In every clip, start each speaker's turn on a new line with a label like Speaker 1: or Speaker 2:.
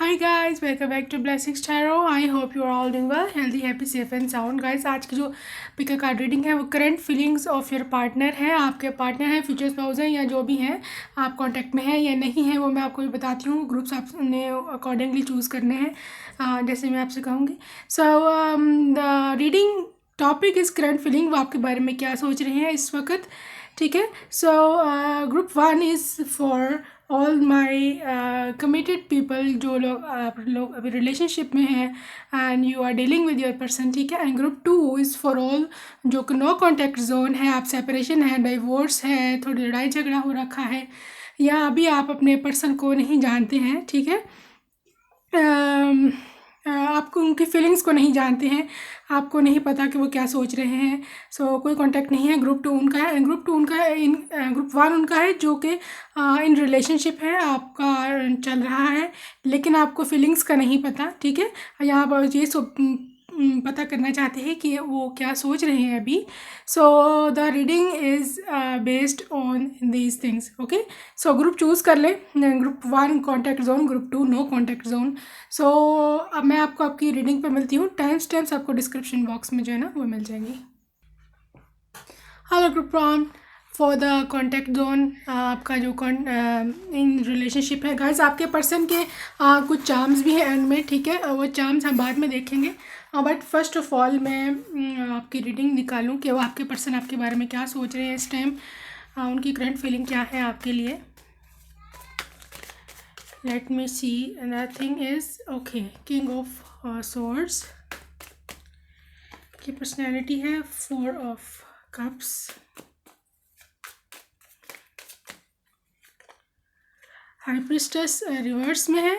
Speaker 1: Hi guys, welcome back to Blessings Tarot. I hope you are all doing well, healthy, happy, safe and sound. Guys, आज की जो pick card reading है वो current feelings of your partner है. आपके partner है, future spouse है या जो भी हैं, आप कांटेक्ट में है या नहीं है वो मैं आपको भी बताती हूँ. ग्रुप्स आपने अकॉर्डिंगली चूज़ करने हैं जैसे मैं आपसे कहूँगी. सो the reading topic is current feeling. वो आपके बारे में क्या सोच रहे हैं इस वक्त, ठीक है. So group 1 is for all my committed people, जो लोग आप लोग अभी रिलेशनशिप में हैं and you are dealing with your person, ठीक है. And group 2 is for all जो नो कॉन्टैक्ट जोन है, आप सेपरेशन है, डिवोर्स है, थोड़ी लड़ाई झगड़ा हो रखा है या अभी आप अपने पर्सन को नहीं जानते हैं, ठीक है. आपको उनकी फीलिंग्स को नहीं जानते हैं, आपको नहीं पता कि वो क्या सोच रहे हैं. सो कोई कांटेक्ट नहीं है. ग्रुप 2 उनका है. ग्रुप 2 उनका है इन ग्रुप 1 उनका है जो कि इन रिलेशनशिप है, आपका चल रहा है लेकिन आपको फीलिंग्स का नहीं पता, ठीक है. यहाँ पर ये पता करना चाहते हैं कि वो क्या सोच रहे हैं अभी. So the reading is based on these things, okay. So group choose कर लें. Group 1 contact zone, group 2 no contact zone. So अब मैं आपको आपकी रीडिंग पे मिलती हूँ. टाइम स्टैम्प्स आपको डिस्क्रिप्शन बॉक्स में जो है ना वो मिल जाएंगी. Hello group 1 for the contact zone. आपका जो इन रिलेशनशिप है गाइस, आपके पर्सन के कुछ चार्म्स भी हैं एंड में, ठीक है. वो चार्म्स हम बाद में देखेंगे. बट फर्स्ट ऑफ ऑल मैं आपकी रीडिंग निकालूं कि वो आपके पर्सन आपके बारे में क्या सोच रहे हैं इस टाइम, उनकी करंट फीलिंग क्या है आपके लिए. Let me see. Nothing is okay. King of swords की पर्सनैलिटी है. 4 of cups, high priestess reverse में है,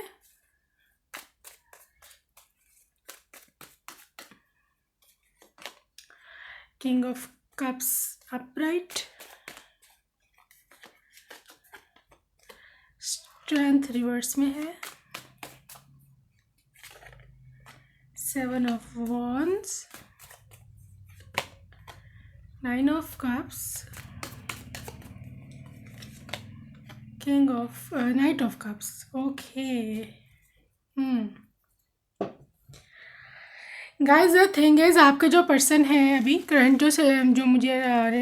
Speaker 1: king of cups upright, strength reverse में है, 7 of wands, 9 of cups, king of knight of cups. Okay guys, the thing is आपके जो person है अभी करंट जो मुझे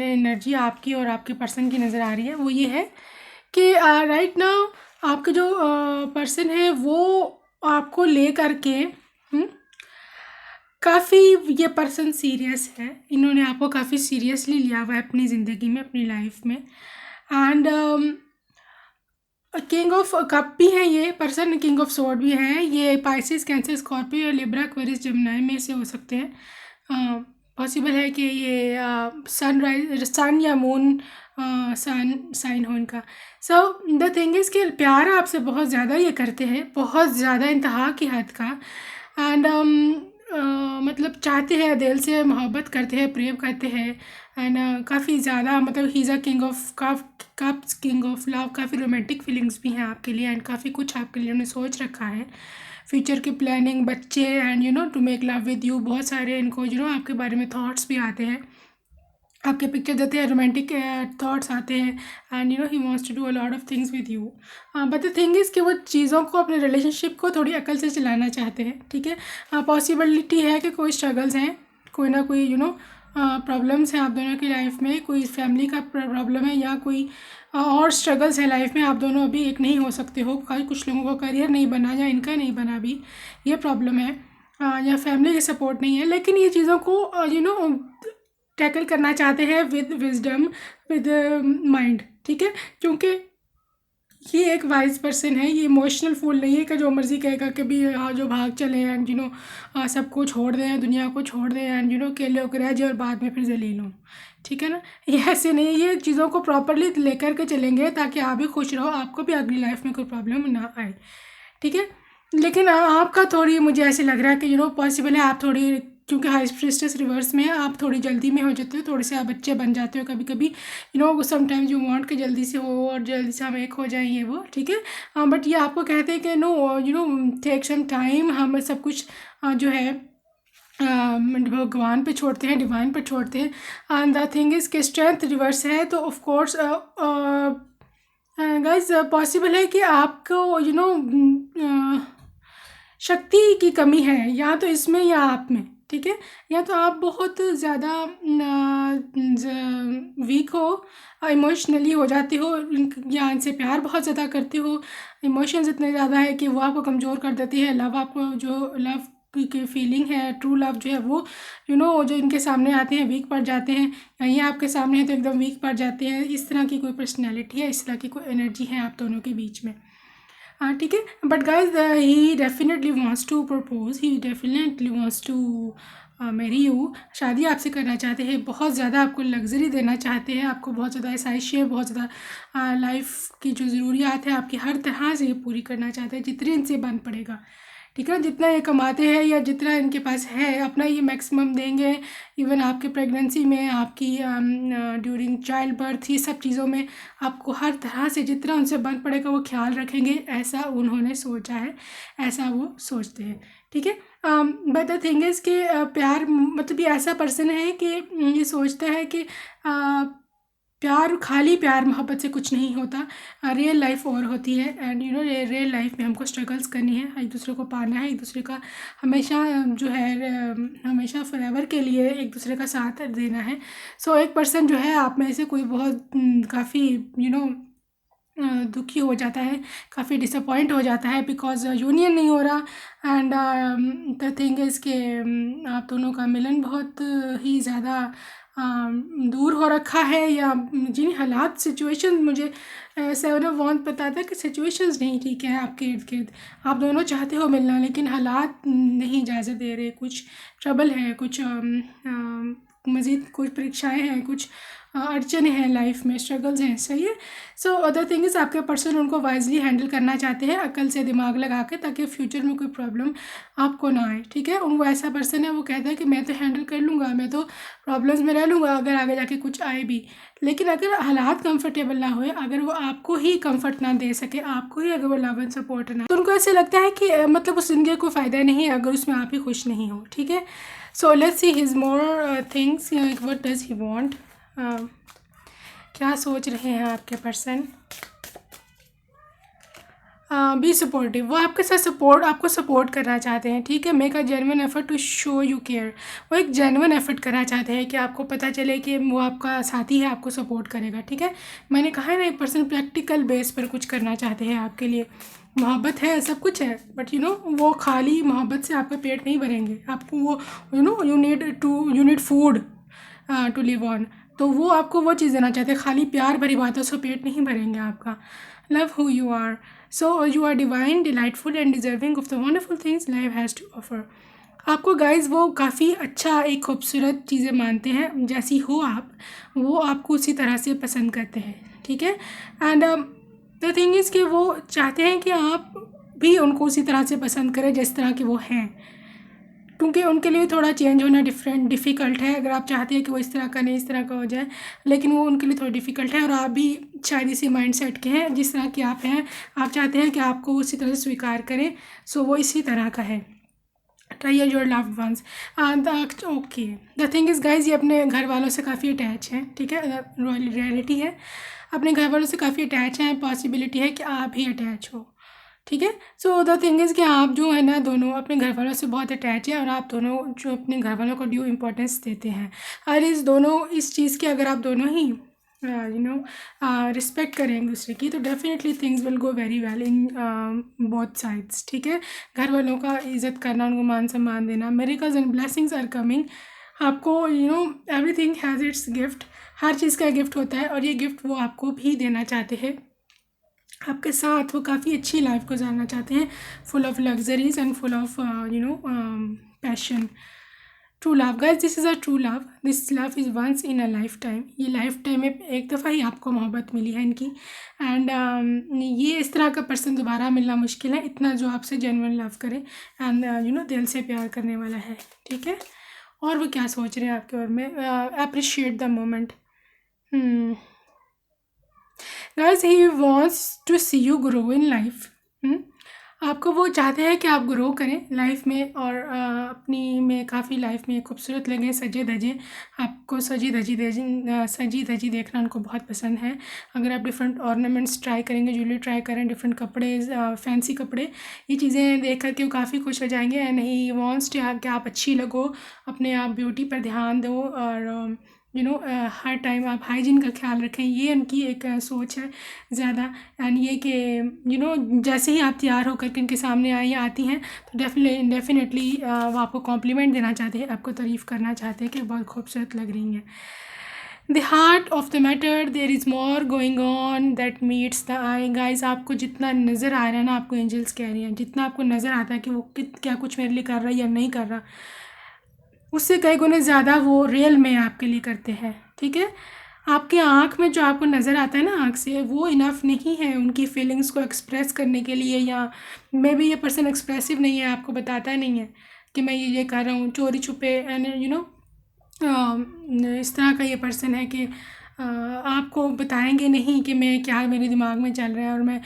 Speaker 1: एनर्जी आपकी और आपके पर्सन की नज़र आ रही है वो ये है कि राइट नाउ आपके जो पर्सन है वो आपको ले करके काफ़ी, ये पर्सन सीरियस है. इन्होंने आपको काफ़ी सीरियसली लिया हुआ है अपनी ज़िंदगी में, अपनी लाइफ में. एंड किंग ऑफ कप भी है ये पर्सन, किंग ऑफ स्वॉर्ड भी है. ये Pisces, Cancer, Scorpio, Libra, Aquarius, जमुनाई में से हो सकते हैं. पॉसिबल है कि ये सन या मून सन साइन हो इनका. सो द थिंग इज़ कि प्यार आपसे बहुत ज़्यादा ये करते हैं, बहुत ज़्यादा इंतहा की हद का. एंड मतलब चाहते हैं, दिल से मोहब्बत करते हैं, प्रेम करते हैं. एंड काफ़ी ज़्यादा मतलब he is a king of cups, king of love. काफ़ी रोमांटिक फीलिंग्स भी हैं आपके लिए एंड काफ़ी कुछ आपके लिए उन्होंने सोच रखा है. फ्यूचर की प्लानिंग, बच्चे and to make love with you. बहुत सारे इनको आपके बारे में थॉट्स भी आते हैं, आपके पिक्चर देते हैं, रोमांटिक थॉट्स आते हैं and he wants to do a lot of things with you. But the thing is कि वो चीज़ों को, अपने रिलेशनशिप को थोड़ी अकल से चलाना चाहते हैं, ठीक है. पॉसिबिलिटी है कि कोई स्ट्रगल्स हैं, कोई ना कोई प्रॉब्लम्स हैं आप दोनों की लाइफ में. कोई फैमिली का प्रॉब्लम है या कोई और स्ट्रगल्स है लाइफ में. आप दोनों अभी एक नहीं हो सकते हो. कुछ लोगों का करियर नहीं बना या इनका नहीं बना अभी, ये प्रॉब्लम है. या फैमिली की सपोर्ट नहीं है. लेकिन ये चीज़ों को टैकल करना चाहते हैं विद विजडम, विद माइंड, ठीक है. क्योंकि ये एक वाइज पर्सन है, ये इमोशनल फूल नहीं है कि जो मर्ज़ी कहेगा कि भी जो भाग चले एंड सब को छोड़ दें, दुनिया को छोड़ दें एंड केले होकर रह जाए और बाद में फिर जलील हों, ठीक है ना. ये ऐसे नहीं, ये चीज़ों को प्रॉपरली लेकर के चलेंगे ताकि आप भी खुश रहो, आपको भी अगली लाइफ में कोई प्रॉब्लम ना आए, ठीक है. लेकिन आपका थोड़ी, मुझे ऐसे लग रहा है कि पॉसिबल है आप थोड़ी, क्योंकि हाई प्रीस्टेस रिवर्स में है, आप थोड़ी जल्दी में हो जाते हो, थोड़े से आप बच्चे बन जाते हो कभी कभी. समटाइम्स यू वांट कि जल्दी से हो और जल्दी से हम एक हो जाएं, ये वो, ठीक है. बट ये आपको कहते हैं कि नो टेक सम टाइम. हम सब कुछ जो है भगवान पे छोड़ते हैं, डिवाइन पे छोड़ते हैं. एंड द थिंग इज़ कि स्ट्रेंथ रिवर्स है, तो ऑफ कोर्स गाइस पॉसिबल है कि आपको शक्ति की कमी है या तो इसमें या आप में, ठीक है। या तो आप बहुत ज़्यादा वीक हो, इमोशनली हो जाते हो, या इनसे प्यार बहुत ज़्यादा करते हो, इमोशंस इतने ज़्यादा है कि वो आपको कमज़ोर कर देती है। लव आपको जो लव की फीलिंग है, ट्रू लव जो है वो जो इनके सामने आते हैं वीक पड़ जाते हैं, या ये आपके सामने है तो एकदम वीक पड़ जाते हैं। इस तरह की कोई पर्सनैलिटी है, इस तरह की कोई एनर्जी है आप दोनों के बीच में। हाँ, ठीक है। But guys he definitely wants to propose, he definitely wants to marry you. शादी आपसे करना चाहते हैं, बहुत ज़्यादा आपको लग्जरी देना चाहते हैं, आपको बहुत ज़्यादा आसाइशें, बहुत ज़्यादा लाइफ की जो ज़रूरियात है आपकी हर तरह से ये पूरी करना चाहते हैं, जितने इनसे बन पड़ेगा, ठीक है। जितना ये कमाते हैं या जितना इनके पास है अपना ये मैक्सिमम देंगे। इवन आपके प्रेगनेंसी में, आपकी ड्यूरिंग चाइल्ड बर्थ, ये सब चीज़ों में आपको हर तरह से जितना उनसे बन पड़ेगा वो ख्याल रखेंगे, ऐसा उन्होंने सोचा है, ऐसा वो सोचते हैं, ठीक है। बट द थिंग इज़ कि प्यार मतलब ये ऐसा पर्सन है कि ये सोचता है कि प्यार, खाली प्यार मोहब्बत से कुछ नहीं होता, रियल लाइफ और होती है। एंड रियल लाइफ में हमको स्ट्रगल्स करनी है, एक दूसरे को पाना है, एक दूसरे का हमेशा जो है हमेशा फॉरएवर के लिए एक दूसरे का साथ देना है। सो एक पर्सन जो है आप में से कोई बहुत काफ़ी दुखी हो जाता है, काफ़ी डिसअपॉइंट हो जाता है बिकॉज यूनियन नहीं हो रहा। एंड द थिंग इज़ कि आप दोनों का मिलन बहुत ही ज़्यादा दूर हो रखा है, या जिन हालात सिचुएशन मुझे सेवन ऑफ वॉन्ड बताता है कि सिचुएशंस नहीं ठीक है आपके इर्द गिर्द, आप दोनों चाहते हो मिलना लेकिन हालात नहीं इजाज़त दे रहे, कुछ ट्रबल है, कुछ मज़ीद कुछ परीक्षाएं हैं, कुछ अड़चने हैं लाइफ में, स्ट्रगल्स हैं, सही है। सो अदर थिंग इज़ आपके पर्सन उनको वाइजली हैंडल करना चाहते हैं, अकल से दिमाग लगा के, ताकि फ्यूचर में कोई प्रॉब्लम आपको ना आए, ठीक है। वो ऐसा पर्सन है, वो कहता है कि मैं तो हैंडल कर लूँगा, मैं तो प्रॉब्लम्स में रह लूँगा अगर आगे जाके कुछ आए भी। लेकिन अगर हालात कंफर्टेबल ना हुए, अगर वो आपको ही कंफर्ट ना दे सके, आपको ही अगर वो लव एंड सपोर्ट ना, तो उनको ऐसे लगता है कि मतलब उस जिंदगी को फ़ायदा नहीं है अगर उसमें आप ही खुश नहीं हो, ठीक है। So let's see his more things, what does he want, क्या सोच रहे हैं आपके पर्सन। बी सपोर्टिव, वो आपके साथ आपको सपोर्ट करना चाहते हैं, ठीक है। Make a genuine effort to show you care, वो एक जेन्युइन एफर्ट करना चाहते हैं कि आपको पता चले कि वो आपका साथी है, आपको सपोर्ट करेगा, ठीक है। मैंने कहा है ना, एक पर्सन प्रैक्टिकल बेस पर कुछ करना चाहते हैं आपके लिए। मोहब्बत है, सब कुछ है, बट वो खाली मोहब्बत से आपका पेट नहीं भरेंगे, आपको वो you need food to live on. तो वो आपको वो चीज़ देना चाहते हैं, खाली प्यार भरी बातों से पेट नहीं भरेंगे आपका। Love who you are, so you are divine, delightful and deserving of the wonderful things life has to offer. आपको गाइज वो काफ़ी अच्छा, एक खूबसूरत चीज़ें मानते हैं, जैसी हो आप, वो आपको उसी तरह से पसंद करते हैं, ठीक है। एंड द थिंग इज़ कि वो चाहते हैं कि आप भी उनको उसी तरह से पसंद करें जिस तरह के वो हैं, क्योंकि उनके लिए थोड़ा चेंज होना डिफ़िकल्ट है। अगर आप चाहते हैं कि वो इस तरह का नहीं इस तरह का हो जाए, लेकिन वो उनके लिए थोड़ा डिफ़िकल्ट है। और आप भी शायद इसी माइंड सेट के हैं, जिस तरह के आप हैं, आप चाहते हैं कि आपको उसी तरह से स्वीकार करें। सो वो इसी तरह का है। Try your loved ones, okay. The thing is guys, ये अपने घर वालों से काफ़ी अटैच हैं, ठीक है। रियलिटी है, अपने घर वालों से काफ़ी अटैच हैं, पॉसिबिलिटी है कि आप भी अटैच हो, ठीक है। सो द थिंग इज़ कि आप जो है ना, दोनों अपने घर वालों से बहुत अटैच है, और आप दोनों जो अपने घर वालों को ड्यू इम्पोर्टेंस देते हैं। और इस चीज़ की अगर आप दोनों ही रिस्पेक्ट करें एक दूसरे की, तो definitely things will go very well in both sides, ठीक है। घर वालों का इज़्ज़त करना, उनको मान सम्मान देना, miracles and blessings are coming. आपको एवरीथिंग हैज़ इट्स गिफ्ट, हर चीज़ का गिफ्ट होता है, और ये गिफ्ट वो आपको भी देना चाहते हैं। आपके साथ वो काफ़ी अच्छी लाइफ गुजारना चाहते हैं, full of luxuries and full of passion. True love guys, this is a true love, this love is once in a lifetime. ये लाइफ टाइम में एक दफ़ा ही आपको मोहब्बत मिली है इनकी। एंड ये इस तरह का पर्सन दोबारा मिलना मुश्किल है, इतना जो आपसे जेन्युइन लव करे एंड दिल से प्यार करने वाला है, ठीक है। और वो क्या सोच रहे हैं आपके बारे में, appreciate the moment. Guys, he wants to see you grow in life. आपको वो चाहते हैं कि आप ग्रो करें लाइफ में और अपनी में काफ़ी लाइफ में खूबसूरत लगें, सजे धजे। आपको सजी धजी देखना उनको बहुत पसंद है। अगर आप डिफरेंट ऑर्नामेंट्स ट्राई करेंगे, ज्वेलरी ट्राई करें, डिफरेंट कपड़े, फैंसी कपड़े, ये चीज़ें देख कर के वो काफ़ी खुश हो जाएंगे। एंड ही वॉन्ट्स कि आप अच्छी लगो, अपने आप ब्यूटी पर ध्यान दो और हर टाइम आप हाइजीन का ख्याल रखें। ये उनकी एक सोच है ज़्यादा। एंड ये कि जैसे ही आप तैयार होकर के इनके सामने आती हैं तो डेफिनेटली वो आपको कॉम्प्लीमेंट देना चाहते हैं, आपको तारीफ़ करना चाहते हैं कि बहुत खूबसूरत लग रही हैं। The heart of the matter there is more going on that meets the I. Guys, आपको जितना नज़र आ रहा है ना, आपको एंजल्स कह रही हैं, जितना आपको नज़र आता है कि वो क्या कुछ मेरे लिए कर रहा है या नहीं कर रहा, उससे कई गुना ज़्यादा वो रियल में आपके लिए करते हैं। ठीक है, आपके आँख में जो आपको नज़र आता है ना आँख से, वो इनफ नहीं है उनकी फीलिंग्स को एक्सप्रेस करने के लिए। या मे बी ये पर्सन एक्सप्रेसिव नहीं है, आपको बताता नहीं है कि मैं ये कर रहा हूँ, चोरी छुपे। एंड इस तरह का ये पर्सन है कि आपको बताएंगे नहीं कि मैं क्या मेरे दिमाग में चल रहा है और मैं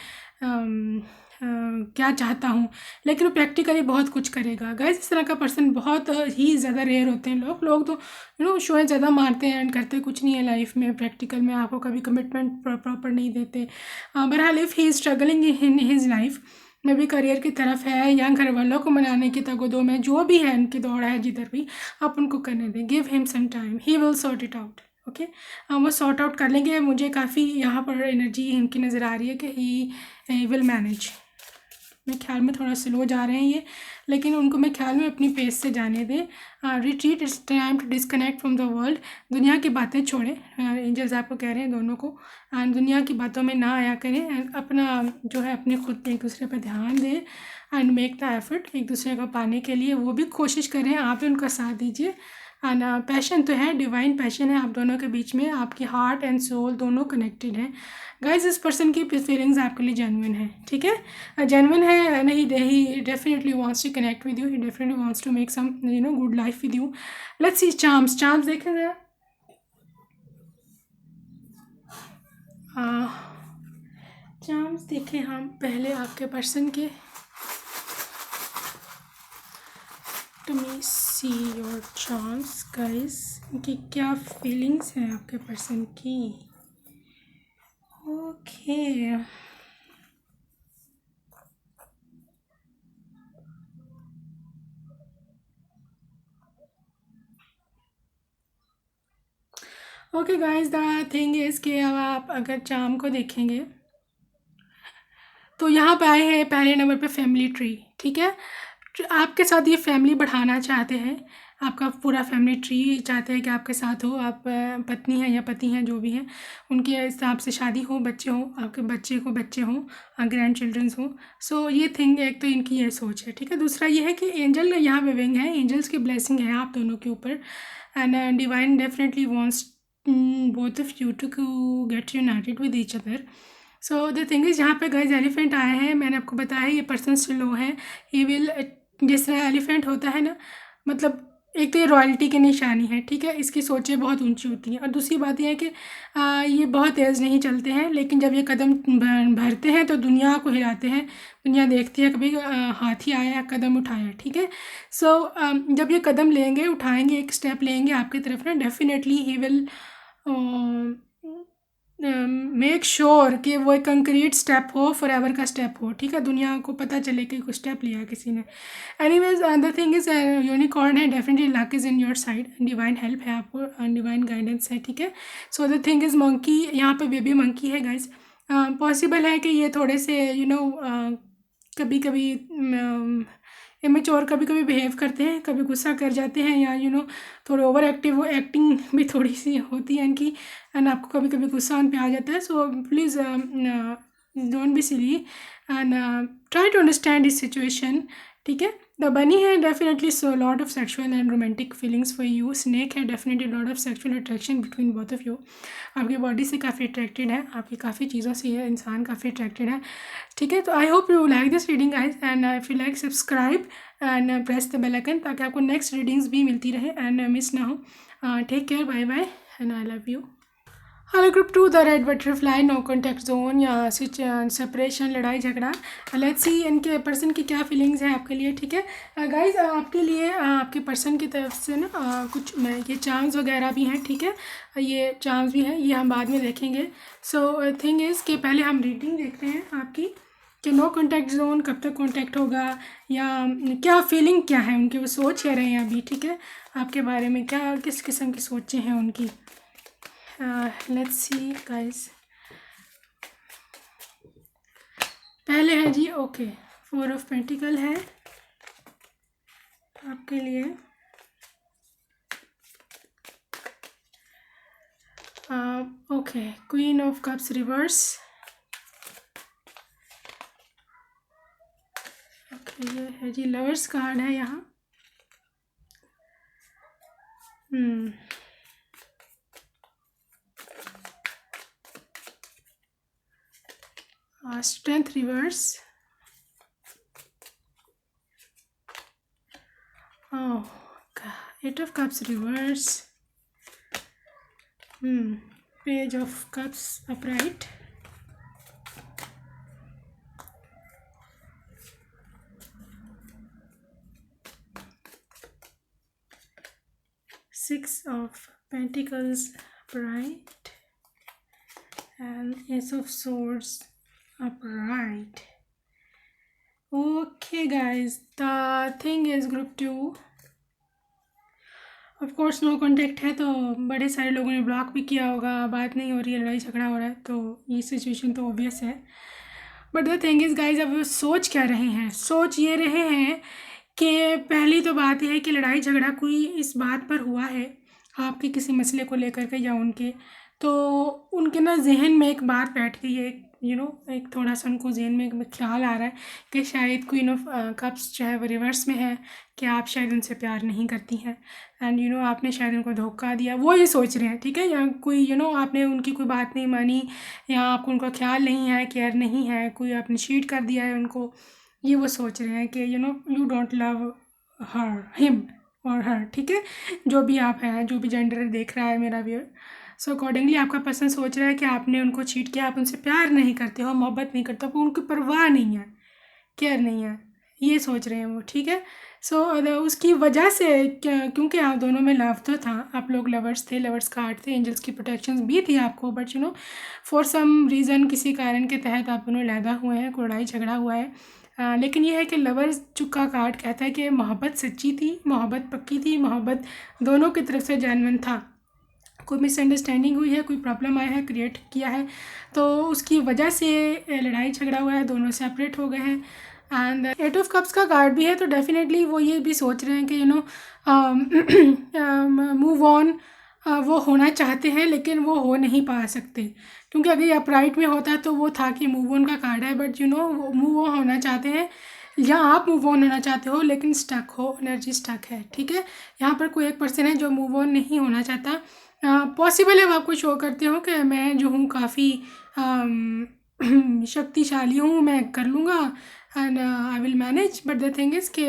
Speaker 1: क्या चाहता हूँ, लेकिन वो प्रैक्टिकली बहुत कुछ करेगा। गाइस, इस तरह का पर्सन बहुत ही ज़्यादा रेयर होते हैं। लोग तो शोएं ज़्यादा मारते हैं एंड करते कुछ नहीं है लाइफ में, प्रैक्टिकल में आपको कभी कमिटमेंट प्रॉपर नहीं देते। बहरहाल, if he is struggling in his life, में भी करियर की तरफ है या घर वालों को मनाने की तगोदो में, जो भी है उनकी दौड़ है जिधर भी, आप उनको करने दें। Give him some time, he will sort it out. Okay, वो सॉर्ट आउट कर लेंगे। मुझे काफ़ी यहाँ पर एनर्जी इनकी नज़र आ रही है कि ही विल मैनेज। मेरे ख्याल में थोड़ा स्लो जा रहे हैं ये, लेकिन उनको मैं ख्याल में अपनी पेस से जाने दें। Retreat, it's time to disconnect from the world. दुनिया की बातें छोड़ें, एंजल्स आपको कह रहे हैं दोनों को, एंड दुनिया की बातों में ना आया करें। एंड अपना जो है अपने खुद एक दूसरे पर ध्यान दें एंड मेक द एफर्ट एक दूसरे को पाने के लिए। वो भी कोशिश करें, आप भी उनका साथ दीजिए। एंड पैशन तो है, डिवाइन पैशन है आप दोनों के बीच में, आपकी हार्ट एंड सोल दोनों कनेक्टेड हैं। गाइज, इस पर्सन की फीलिंग्स आपके लिए जेन्युइन है। ठीक है, जेन्युइन है, नहीं, he definitely wants to connect with you, he definitely wants to make some good life with you. Let's see charms देखें जरा। चार्म्स देखें हम पहले आपके पर्सन के। To me see your charms guys, कि क्या फीलिंग्स हैं आपके पर्सन की। Okay, okay guys, the thing is कि अब आप अगर चार्म को देखेंगे तो यहाँ पे आए हैं पहले नंबर पे फैमिली ट्री। ठीक है, आपके साथ ये फैमिली बढ़ाना चाहते हैं, आपका पूरा फैमिली ट्री चाहते हैं कि आपके साथ हो। आप पत्नी हैं या पति हैं, जो भी हैं, उनके हिसाब से शादी हो, बच्चे हो, आपके बच्चे हों, ग्रैंड चिल्ड्रंस हो। सो ये थिंग, एक तो इनकी ये सोच है। ठीक है, दूसरा ये है कि एंजल यहाँ पे विंग है, एंजल्स की ब्लेसिंग है आप दोनों के ऊपर। And divine definitely wants both of you to get united with each other. So the thing is, यहाँ पे गाइस एलिफेंट आए हैं, मैंने आपको बताया ये पर्सन स्लो है। ही विल, जिस तरह एलिफेंट होता है ना, मतलब एक तो ये रॉयल्टी की निशानी है। ठीक है, इसकी सोचें बहुत ऊंची होती हैं। और दूसरी बात यह है कि ये बहुत तेज़ नहीं चलते हैं, लेकिन जब ये कदम भरते हैं तो दुनिया को हिलाते हैं। दुनिया देखती है कभी हाथी आया, कदम उठाया। ठीक है, सो जब ये कदम लेंगे, उठाएंगे, एक स्टेप लेंगे आपकी तरफ ना, definitely he will make sure कि वो एक कंक्रीट स्टेप हो, फॉरएवर का स्टेप हो। ठीक है, दुनिया को पता चले कि कुछ स्टेप लिया किसी ने। Anyways, the thing is, unicorn है, definitely luck is in your side, divine help है आपको, डिवाइन गाइडेंस है। ठीक है, so the thing is, monkey यहाँ पे बेबी मंकी है गाइज। पॉसिबल है कि ये थोड़े से कभी कभी इमेच्योर कभी कभी बिहेव करते हैं, कभी गुस्सा कर जाते हैं, या थोड़े ओवर एक्टिव एक्टिंग भी थोड़ी सी होती है इनकी, एंड आपको कभी कभी गुस्सा उन पे आ जाता है। So please don't be silly and try to understand this situation. ठीक है, द बनी है definitely so lot of sexual and romantic feelings for you. Snake है definitely lot of sexual attraction between both of you. आपकी body से काफ़ी attracted है, आपकी काफ़ी चीज़ों से ये इंसान काफ़ी अट्रैक्टेड है। ठीक है, तो I hope you like this reading guys, and if you like subscribe and press the bell icon, ताकि आपको नेक्स्ट रीडिंग्स भी मिलती रहे एंड मिस ना हो। Take care, bye bye, and I love you. Hello group two, the red butterfly, no contact zone, यहाँ से separation, लड़ाई झगड़ा। लेट्स सी इनके पर्सन की क्या फीलिंग्स हैं आपके लिए। ठीक है गाइस, आपके लिए आपके पर्सन की तरफ से ना कुछ मैं ये चार्म्स वगैरह भी हैं। ठीक है, ये चार्म्स भी हैं, ये हम बाद में देखेंगे। सो थिंग इज़ कि पहले हम रीडिंग देखते हैं आपकी कि नो कॉन्टैक्ट जोन कब तक कॉन्टैक्ट होगा, या क्या फीलिंग क्या है उनकी, वो सोच क्या रहे हैं अभी। ठीक है, आपके बारे में क्या किस किस्म की सोचें हैं उनकी। लेट्स सी गाइस, पहले है जी ओके 4 ऑफ पेंटिकल है आपके लिए। Okay, queen of cups reverse. Okay, ये है जी लवर्स कार्ड है यहाँ। Strength reverse. Oh, 8 of cups reverse. Page of cups upright. Six of Pentacles upright and Ace of Swords upright. Okay guys, the thing is group 2 of course no contact है, तो बड़े सारे लोगों ने block भी किया होगा, बात नहीं हो रही है, लड़ाई झगड़ा हो रहा है, तो ये सिचुएशन तो ऑब्वियस है। But the thing is guys, अब वो सोच क्या रहे हैं, सोच ये रहे हैं कि पहली तो बात यह है कि लड़ाई झगड़ा कोई इस बात पर हुआ है आपके किसी मसले को लेकर के या उनके, तो उनके ना जहन में एक बात बैठ गई है, एक थोड़ा सा उनको जहन में एक ख्याल आ रहा है कि शायद क्वीन ऑफ कप्स जो है वो रिवर्स में है, कि आप शायद उनसे प्यार नहीं करती हैं, एंड आपने शायद उनको धोखा दिया, वो ये सोच रहे हैं। ठीक है, या कोई आपने उनकी कोई बात नहीं मानी, या आपको उनका ख्याल नहीं है, केयर नहीं है, कोई आपने चीट कर दिया है उनको, ये वो सोच रहे हैं कि you don't love her, him और हर। ठीक है, जो भी आप हैं, जो भी जेंडर देख रहा है मेरा व्यूअर, सो अकॉर्डिंगली आपका पर्सन सोच रहा है कि आपने उनको चीट किया, आप उनसे प्यार नहीं करते हो, मोहब्बत नहीं करते हो, उनकी परवाह नहीं है, केयर नहीं है, ये सोच रहे हैं वो। ठीक है, सो उसकी वजह से क्योंकि आप दोनों में लव तो था, आप लोग लवर्स थे, लवर्स कार्ड थे, एंजल्स की प्रोटेक्शंस भी थी आपको, बट फॉर सम रीज़न, किसी कारण के तहत आप दोनों लैदा हुए हैं, लड़ाई झगड़ा हुआ है। लेकिन यह है कि लवर्स का कार्ड कहता है कि मोहब्बत सच्ची थी, मोहब्बत पक्की थी, मोहब्बत दोनों की तरफ से जेन्युइन था, कोई मिसअंडरस्टैंडिंग हुई है, कोई प्रॉब्लम आया है, क्रिएट किया है, तो उसकी वजह से लड़ाई झगड़ा हुआ है, दोनों सेपरेट हो गए हैं। एंड 8 ऑफ कप्स का कार्ड भी है, तो डेफिनेटली वो ये भी सोच रहे हैं कि मूव ऑन वो होना चाहते हैं, लेकिन वो हो नहीं पा सकते, क्योंकि अगर ये अपराइट में होता तो वो था कि मूव ऑन का कार्ड है, बट मूव ऑन होना चाहते हैं, या आप मूव ऑन होना चाहते हो लेकिन स्टक हो, एनर्जी स्टक है। ठीक है, यहाँ पर कोई एक पर्सन है जो मूव ऑन नहीं होना चाहता। पॉसिबल है वो आपको शो करते हो कि मैं जो हूँ काफ़ी शक्तिशाली हूँ, मैं कर लूँगा, and I will manage, but the thing is कि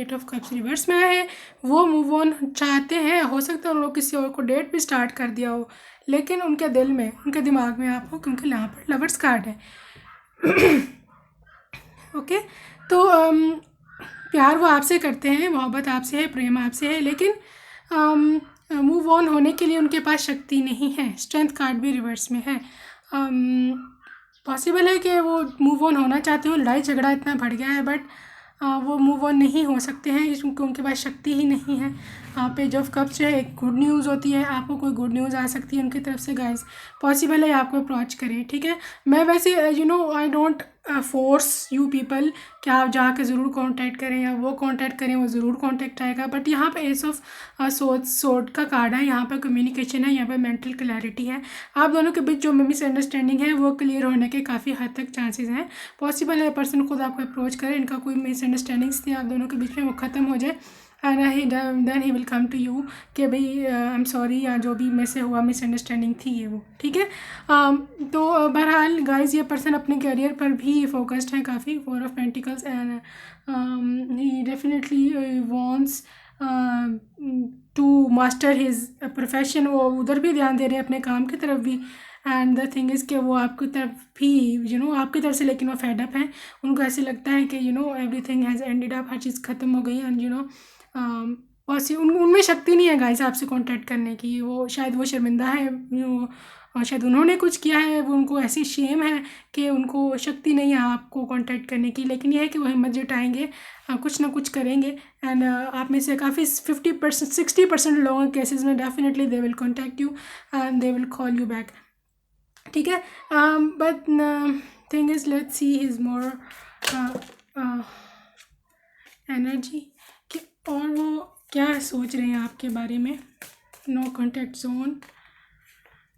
Speaker 1: 8 ऑफ कप्स रिवर्स में आए हैं, वो मूव ऑन चाहते हैं, हो सकता है उन लोग किसी और को डेट भी स्टार्ट कर दिया हो, लेकिन उनके दिल में, उनके दिमाग में आप हो, क्योंकि यहाँ पर लवर्स कार्ड है। ओके, तो प्यार वो आपसे करते हैं, मोहब्बत आपसे है, प्रेम आपसे है, लेकिन मूव ऑन होने के लिए उनके पास शक्ति नहीं है। स्ट्रेंथ कार्ड भी रिवर्स में है। पॉसिबल है कि वो मूव ऑन होना चाहते हो, लड़ाई झगड़ा इतना बढ़ गया है, बट वो मूव ऑन नहीं हो सकते हैं क्योंकि उनके पास शक्ति ही नहीं है। पेज ऑफ कप्स जो है एक गुड न्यूज़ होती है, आपको कोई गुड न्यूज़ आ सकती है उनकी तरफ से गाइस, पॉसिबल है आपको अप्रोच करें। ठीक है, मैं वैसे I don't force you people कि आप जाके ज़रूर कांटेक्ट करें या वो कांटेक्ट करें, वो ज़रूर कांटेक्ट आएगा, बट यहाँ पे एस ऑफ सोर्ड का कार्ड है, यहाँ पर कम्युनिकेशन है, यहाँ पर मेंटल क्लैरिटी है, आप दोनों के बीच जो मिसअंडरस्टैंडिंग है वो क्लियर होने के काफ़ी हद तक चांसेस हैं। पॉसिबल है पर्सन खुद आपको अप्रोच करे, इनका कोई मिसअंडरस्टैंडिंग्स थी आप दोनों के बीच में, वो ख़त्म हो जाए, and then he will come to you कि भाई आई एम सॉरी, या जो भी मेरे से हुआ मिसअंडरस्टैंडिंग थी ये वो। ठीक है, तो बहरहाल गाइज ये पर्सन अपने करियर पर भी फोकस्ड है काफ़ी, 4 of pentacles, and he definitely wants to master his profession, वो उधर भी ध्यान दे रहे हैं अपने काम की तरफ भी। एंड द थिंग इज़ कि वो आपकी तरफ भी आपकी तरफ से, लेकिन वो फेड अप हैं। उनको ऐसे लगता है कि एवरीथिंग हैज़ एंडेड अप, हर चीज़ ख़त्म हो गई। एंड उनमें शक्ति नहीं है गाइस आपसे कांटेक्ट करने की। वो शायद वो शर्मिंदा है, और शायद उन्होंने कुछ किया है, वो उनको ऐसी शेम है कि उनको शक्ति नहीं है आपको कांटेक्ट करने की। लेकिन यह है कि वो हिम्मत जुटाएंगे, कुछ ना कुछ करेंगे। एंड आप में से काफ़ी 50% 60% लोगों के केसेस में definitely they will contact you and they will call you back. ठीक है, but thing is let's see his more energy कि और वो क्या सोच रहे हैं आपके बारे में। No contact zone,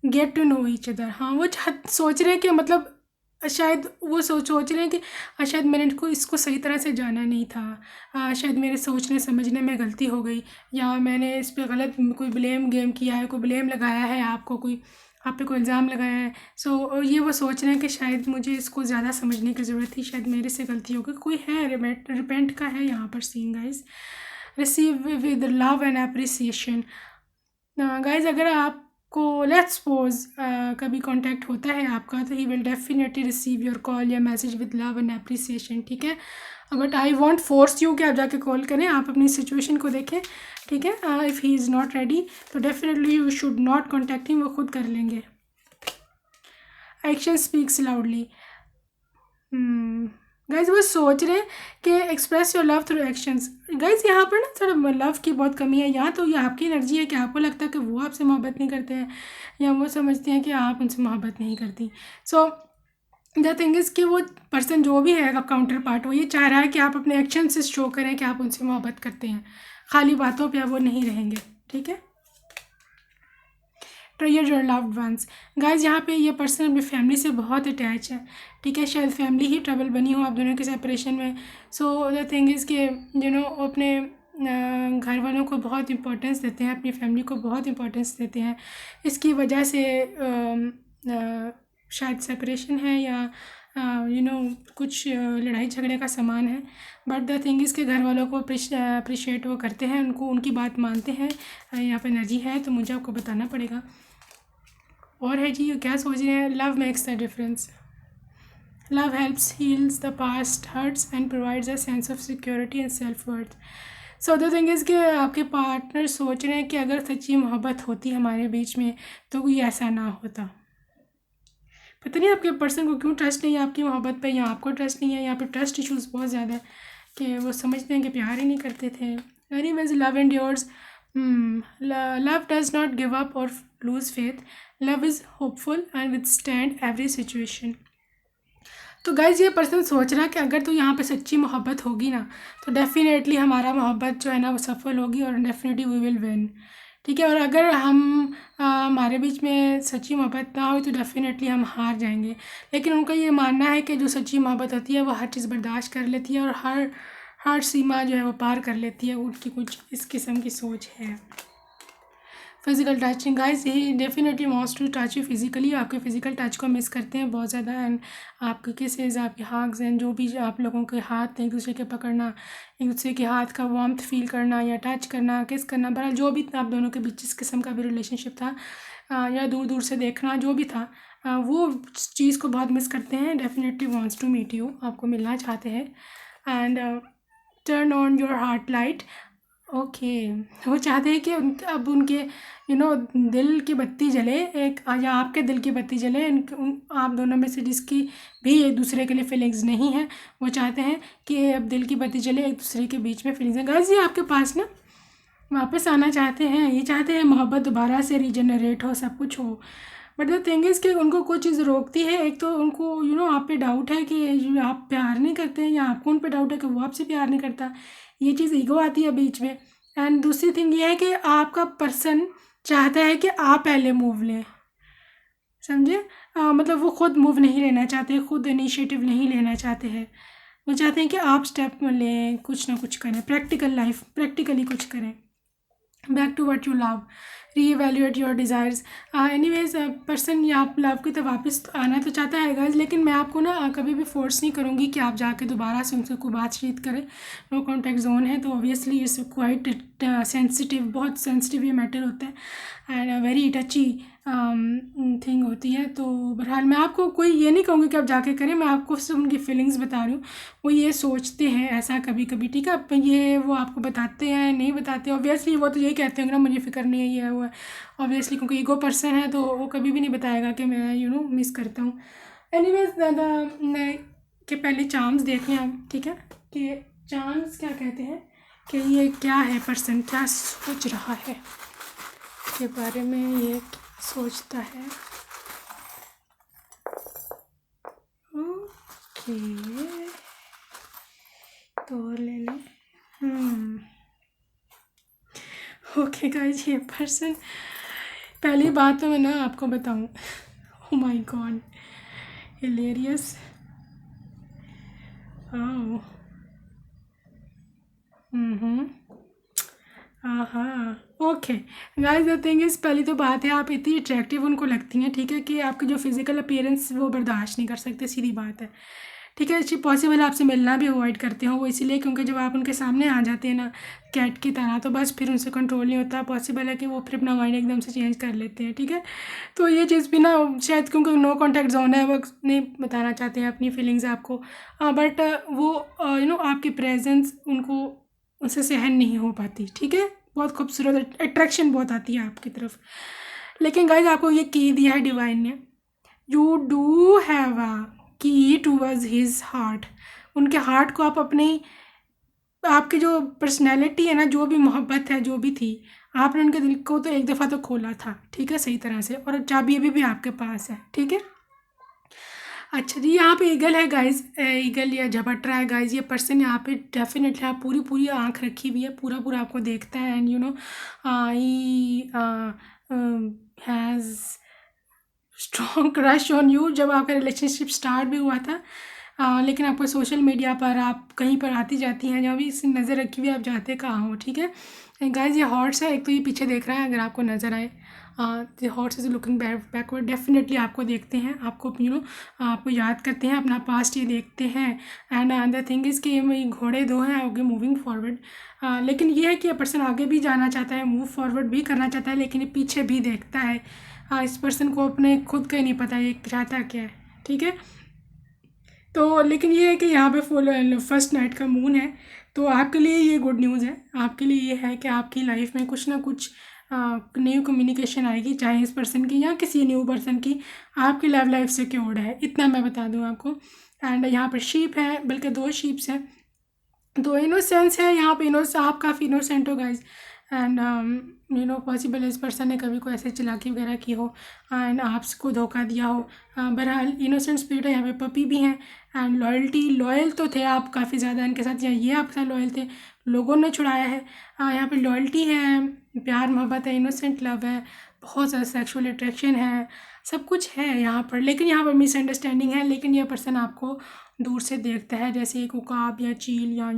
Speaker 1: get to know each other. हाँ, वो सोच रहे हैं कि मतलब शायद वो सोच रहे हैं कि शायद मैंने इसको सही तरह से जाना नहीं था, शायद मेरे सोचने समझने में गलती हो गई, या मैंने इस पे गलत कोई ब्लेम गेम किया है, कोई ब्लेम लगाया है आपको, कोई आप पे कोई इल्ज़ाम लगाया है। सो ये वो सोच रहे हैं कि शायद मुझे इसको ज़्यादा समझने की ज़रूरत थी, शायद मेरे से गलती हो गई। कोई है रिपेंट का है यहाँ पर scene guys. Receive with love and appreciation. Guys अगर आपको लेट्स सपोज कभी कांटेक्ट होता है आपका, तो he will definitely receive your call या message with love and appreciation. ठीक है, but I won't force you कि आप जाके कॉल करें, आप अपनी सिचुएशन को देखें। ठीक है, if he is not ready तो definitely you should not contact him, वो खुद कर लेंगे। Action speaks loudly. गाइज वो सोच रहे हैं कि express your love through actions. Guys यहाँ पर ना थोड़ा लव की बहुत कमी है। यहाँ तो ये आपकी एनर्जी है कि आपको लगता है कि वो आपसे मोहब्बत नहीं करते हैं, या वो समझते हैं कि आप उनसे मोहब्बत नहीं करती। सो द थिंग इज़ कि वो पर्सन जो भी है काउंटर पार्ट, वो ये चाह रहा है कि आप अपने एक्शन से शो करें कि आप उनसे मोहब्बत करते हैं, खाली बातों पे वो नहीं रहेंगे। ठीक है, ट्रेयर योर लव्ड वंस। गाइज यहाँ पे ये पर्सन अपनी फैमिली से बहुत अटैच है। ठीक है, शायद फैमिली ही ट्रबल बनी हो आप दोनों के सेपरेशन में। सो द थिंग इज़ कि अपने घर वालों को बहुत इंपॉर्टेंस देते हैं, अपनी फैमिली को बहुत इंपॉर्टेंस देते हैं। इसकी वजह से शायद सेपरेशन है, या कुछ लड़ाई झगड़े का सामान है। बट द थिंग इज़ के घर वालों को अप्रिशिएट वो करते हैं, उनको उनकी बात मानते हैं। यहाँ पे एनर्जी है तो मुझे आपको बताना पड़ेगा। और है जी, ये क्या सोच रहे हैं। Love makes the difference. Love helps heals the past hurts and provides a sense of security and self worth. So the thing is कि आपके पार्टनर सोच रहे हैं कि अगर सच्ची मोहब्बत होती हमारे बीच में तो कोई ऐसा ना होता। पता नहीं आपके पर्सन को क्यों ट्रस्ट नहीं है आपकी मोहब्बत पे, या आपको ट्रस्ट नहीं है। यहाँ पे ट्रस्ट इश्यूज़ बहुत ज़्यादा है कि वो समझते हैं कि प्यार ही नहीं करते थे। Anyways, love endures. Love does not give up और lose faith. Love is hopeful and withstand every situation. तो गाइज ये पर्सन सोच रहा है कि अगर तो यहाँ पे सच्ची मोहब्बत होगी ना, तो डेफिनेटली हमारा मोहब्बत जो है ना वो सफल होगी, और डेफिनेटली वी विल विन। ठीक है, और अगर हमारे बीच में सच्ची मोहब्बत ना हो तो डेफिनेटली हम हार जाएंगे। लेकिन उनका ये मानना है कि जो सच्ची मोहब्बत होती है वो हर चीज़ बर्दाश्त कर लेती है, और हर सीमा जो है वो पार कर लेती है। उनकी कुछ इस किस्म की सोच है। Physical touching. Guys he definitely wants to touch you physically. आपके फिजिकल टच को मिस करते हैं बहुत ज़्यादा। एंड आपके किसेज, आपके हग्स, एंड जो भी आप लोगों के हाथ एक दूसरे के पकड़ना, एक दूसरे के हाथ का वार्मथ फील करना, या टच करना, किस करना, बहरहाल जो भी आप दोनों के बीच जिस किस्म का भी रिलेशनशिप था, या दूर दूर से देखना, जो भी था, वो चीज़ को बहुत मिस करते हैं। Definitely wants to meet you, आपको मिलना चाहते हैं। And turn on your heart light. Okay, वो चाहते हैं कि अब उनके दिल की बत्ती जले, एक या आपके दिल की बत्ती जले। आप दोनों में से जिसकी भी एक दूसरे के लिए फीलिंग्स नहीं है, वो चाहते हैं कि अब दिल की बत्ती जले, एक दूसरे के बीच में फीलिंग्स हैं। गाइस ये आपके पास ना वापस आना चाहते हैं, ये चाहते हैं मोहब्बत दोबारा से रीजनरेट हो, सब कुछ हो। बट द थिंग इज़ कि उनको कुछ चीज़ रोकती है। एक तो उनको आप पे डाउट है कि आप प्यार नहीं करते हैं, या आपको उन पे डाउट है कि वो आपसे प्यार नहीं करता। ये चीज़ ईगो आती है बीच में। एंड दूसरी थिंग ये है कि आपका पर्सन चाहता है कि आप पहले मूव लें, समझे। मतलब वो खुद मूव नहीं लेना चाहते, खुद इनिशिएटिव नहीं लेना चाहते हैं। वो चाहते हैं कि आप स्टेप लें, कुछ ना कुछ करें, प्रैक्टिकली कुछ करें। Back to what you love, reevaluate your desires. Anyways person या आप लव की तरफ वापस आना तो चाहता है गाइज, लेकिन मैं आपको ना कभी भी फोर्स नहीं करूँगी कि आप जाके दोबारा से उनसे कोई बातचीत करें। नो कॉन्टैक्ट जोन है तो ऑब्वियसली इट्स क्वाइट सेंसिटिव, बहुत सेंसिटिव ये मैटर होता है एंड वेरी टची थिंग होती है। तो बहरहाल मैं आपको कोई ये नहीं कहूँगी कि आप जाके करें, मैं आपको सिर्फ उनकी फीलिंग्स बता रही हूँ। वो ये सोचते हैं ऐसा कभी कभी, ठीक है। अब ये वो आपको बताते हैं नहीं बताते, ऑब्वियसली वो तो यही कहते होंगे ना मुझे फ़िक्र नहीं है ये है वो है, ऑब्वियसली क्योंकि ईगो पर्सन है तो वो कभी भी नहीं बताएगा कि मैं मिस करता हूँ। एनीवेज के पहले चार्म्स देख लें हम, ठीक है, कि चार्म्स क्या कहते हैं, कि ये क्या है, पर्सन क्या सोच रहा है के बारे में, ये सोचता है। ओके तो ले लें। ओके गाइज, ये पर्सन, पहली बात तो मैं ना आपको बताऊं, ओ माय गॉड हिलेरियस, ओह हाँ okay guys, the thing is, पहली तो बात है आप इतनी अट्रैक्टिव उनको लगती हैं, ठीक है, कि आपकी जो फिज़िकल अपीयरेंस वो बर्दाश्त नहीं कर सकते, सीधी बात है, ठीक है। पॉसिबल आपसे मिलना भी अवॉइड करते हो वो इसलिए क्योंकि जब आप उनके सामने आ जाते हैं ना कैट की तरह, तो बस फिर उनसे कंट्रोल नहीं होता। पॉसिबल है कि वो फिर अपना माइंड एकदम से चेंज कर लेते हैं, ठीक है। तो ये चीज़ भी ना शायद क्योंकि नो कॉन्टैक्ट जोन है, वो नहीं बताना चाहते हैं अपनी फीलिंग्स आपको, बट वो आपकी प्रेजेंस उनको, उनसे सहन नहीं हो पाती, ठीक है। बहुत खूबसूरत अट्रैक्शन बहुत आती है आपकी तरफ, लेकिन गाइज आपको ये की दिया है डिवाइन ने, यू डू हैव अ की टूवर्ड्स हिज हार्ट। उनके हार्ट को आप अपनी, आपकी जो पर्सनैलिटी है ना, जो भी मोहब्बत है जो भी थी, आपने उनके दिल को तो एक दफ़ा तो खोला था, ठीक है, सही तरह से, और चाबी अभी भी आपके पास है, ठीक है। अच्छा जी, यहाँ पे ईगल है गाइज, ईगल या झपट रहा है गाइज, ये पर्सन यहाँ पे डेफिनेटली आप पूरी पूरी आँख रखी हुई है, पूरा पूरा आपको देखता है and he has strong crush on you. जब आपका रिलेशनशिप स्टार्ट भी हुआ था, लेकिन आपको सोशल मीडिया पर आप कहीं पर आती जाती हैं, जहाँ भी इस नज़र रखी हुई आप जाते कहाँ हो, ठीक है गाइज। ये हॉर्स है, एक तो ये पीछे देख रहा है अगर आपको नज़र आए, horse is looking backward, definitely आपको देखते हैं, आपको आपको याद करते हैं, अपना पास्ट ये देखते हैं एंड द थिंग इज़ कि ये घोड़े दो हैं आगे मूविंग फॉरवर्ड, लेकिन ये है कि ये पर्सन आगे भी जाना चाहता है, मूव फॉरवर्ड भी करना चाहता है, लेकिन ये पीछे भी देखता है। इस पर्सन को अपने खुद का ही नहीं पता ये चाहता क्या है, ठीक है। तो लेकिन ये है कि यहाँ पे फुल फर्स्ट नाइट का मून है, तो आपके लिए ये गुड न्यूज़ है, आपके लिए ये है कि आपकी लाइफ में कुछ ना कुछ न्यू कम्युनिकेशन आएगी, चाहे इस पर्सन की या किसी न्यू पर्सन की, आपकी लव लाइफ सिक्योर्ड है, इतना मैं बता दूँ आपको। एंड यहाँ पर शीप है, बल्कि 2 शीप्स हैं, 2 इनोसेंस है यहाँ पे, आप काफ़ी इनोसेंट हो गाइज एंड पॉसिबल इस पर्सन ने कभी कोई ऐसे चालाकी वगैरह की हो एंड आपको धोखा दिया हो। बहरहाल इनोसेंट स्पिरिट है, यहाँ पे पपी भी हैं एंड लॉयल्टी, लॉयल तो थे आप काफ़ी ज़्यादा इनके साथ, या ये आपके साथ लॉयल थे, लोगों ने छुड़ाया है। यहाँ पे लॉयल्टी है, प्यार मोहब्बत है, इनोसेंट लव है, बहुत ज़्यादा सेक्सुअल अट्रैक्शन है, सब कुछ है यहाँ पर, लेकिन यहाँ पर मिसअंडरस्टैंडिंग है। लेकिन यह पर्सन आपको दूर से देखता है, जैसे एक उकाब या चील या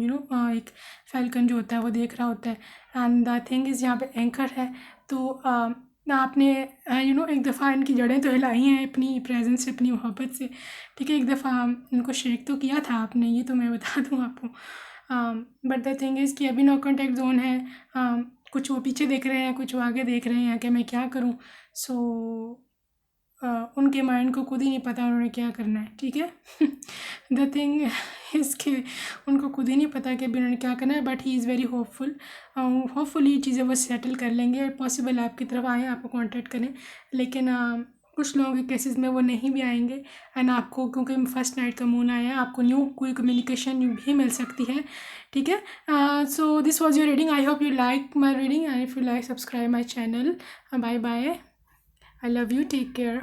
Speaker 1: एक फैल्कन जो होता है वो देख रहा होता है। एंड द थिंग इज़, यहाँ पे एंकर है, तो आपने एक दफ़ा इनकी जड़ें तो हिलाई हैं अपनी प्रेजेंस से, अपनी मोहब्बत से, ठीक है। एक दफ़ा इनको शेक तो किया था आपने, ये तो मैं बता दूँ आपको, बट द थिंग इज़ कि अभी नो कॉन्टैक्ट जोन है। कुछ वो पीछे देख रहे हैं, कुछ वो आगे देख रहे हैं कि मैं क्या करूँ। सो उनके माइंड को खुद ही नहीं पता उन्होंने क्या करना है, ठीक है। द थिंग इसके, उनको खुद ही नहीं पता कि अभी उन्होंने क्या करना है, but he is very hopeful, hopefully चीज़ें वो सेटल कर लेंगे, पॉसिबल आपकी तरफ आएँ, आपको कांटेक्ट करें, लेकिन कुछ लोगों के केसेस में वो नहीं भी आएंगे एंड आपको, क्योंकि फर्स्ट नाइट का मून आया है, आपको न्यू कोई कम्युनिकेशन भी मिल सकती है, ठीक है। So this was your reading, I hope you like my reading and if you like subscribe my channel. Bye bye, I love you, take care.